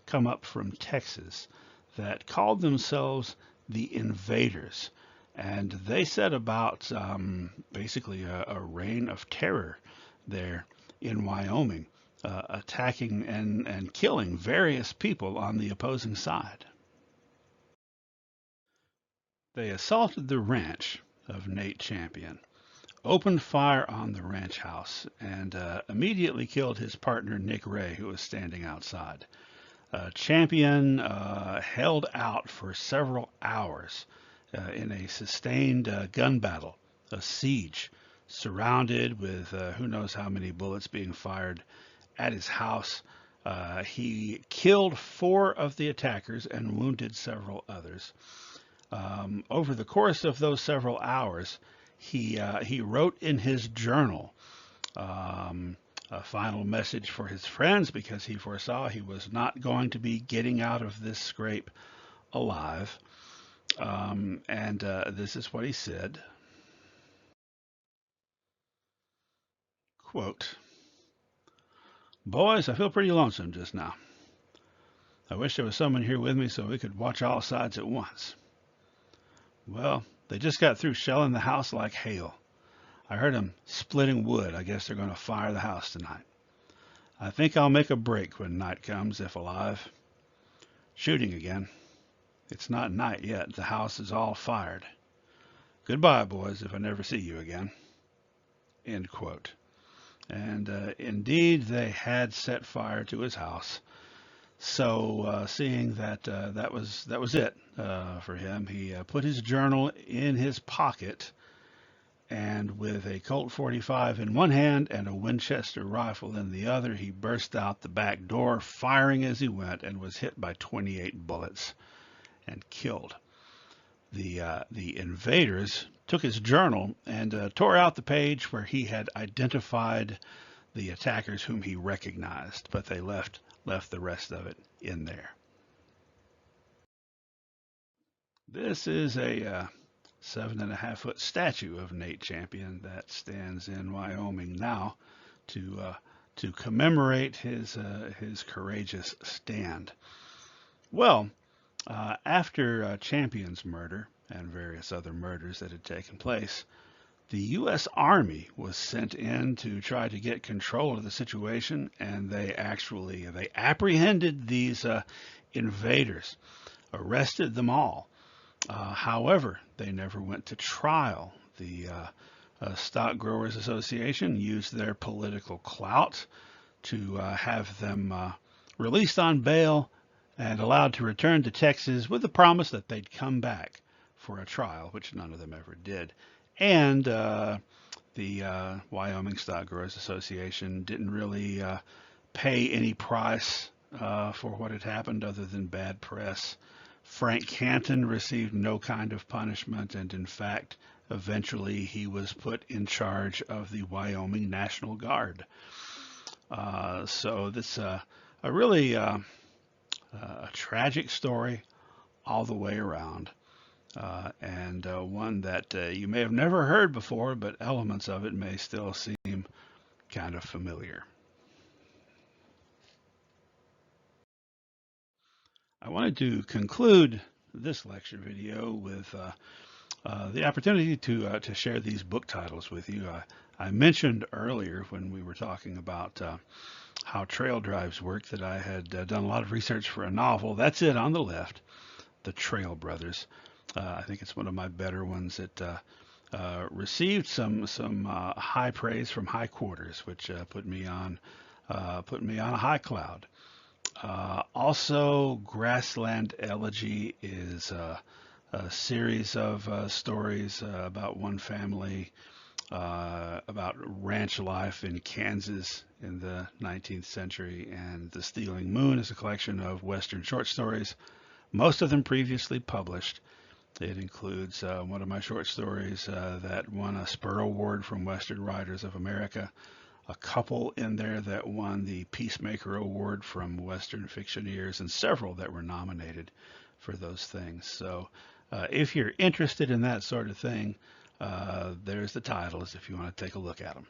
S1: come up from Texas, that called themselves the Invaders. And they set about basically a reign of terror there in Wyoming, attacking and killing various people on the opposing side. They assaulted the ranch of Nate Champion, opened fire on the ranch house, and immediately killed his partner Nick Ray, who was standing outside. Champion held out for several hours in a sustained gun battle, a siege, surrounded with who knows how many bullets being fired at his house. He killed 4 of the attackers and wounded several others. Over the course of those several hours, he wrote in his journal a final message for his friends because he foresaw he was not going to be getting out of this scrape alive. And this is what he said. Quote, "Boys, I feel pretty lonesome just now. I wish there was someone here with me so we could watch all sides at once. Well, they just got through shelling the house like hail. I heard them splitting wood. I guess they're going to fire the house tonight. I think I'll make a break when night comes, if alive. Shooting again. It's not night yet. The house is all fired. Goodbye, boys, if I never see you again." End quote. And indeed, they had set fire to his house. So, seeing that that was it for him, he put his journal in his pocket, and with a Colt 45 in one hand and a Winchester rifle in the other, he burst out the back door, firing as he went, and was hit by 28 bullets and killed. The invaders took his journal and tore out the page where he had identified the attackers whom he recognized, but they left the rest of it in there. This is a 7.5-foot statue of Nate Champion that stands in Wyoming now to commemorate his courageous stand. Well, after Champion's murder and various other murders that had taken place, the U.S. Army was sent in to try to get control of the situation, and they apprehended these invaders, arrested them all. However, they never went to trial. The Stock Growers Association used their political clout to have them released on bail and allowed to return to Texas with the promise that they'd come back for a trial, which none of them ever did. And the Wyoming Stock Growers Association didn't really pay any price for what had happened other than bad press. Frank Canton received no kind of punishment, and in fact, eventually he was put in charge of the Wyoming National Guard. So this a really a tragic story all the way around, and one that you may have never heard before, but elements of it may still seem kind of familiar. I wanted to conclude this lecture video with the opportunity to share these book titles with you. I mentioned earlier when we were talking about how trail drives work that I had done a lot of research for a novel. That's it on the left, The Trail Brothers. I think it's one of my better ones. It received some high praise from high quarters, which put me on a high cloud. Also, Grassland Elegy is a series of stories about one family, about ranch life in Kansas in the 19th century, and The Stealing Moon is a collection of Western short stories, most of them previously published. It includes one of my short stories that won a Spur Award from Western Writers of America, a couple in there that won the Peacemaker Award from Western Fictioneers, and several that were nominated for those things. So if you're interested in that sort of thing, there's the titles if you want to take a look at them.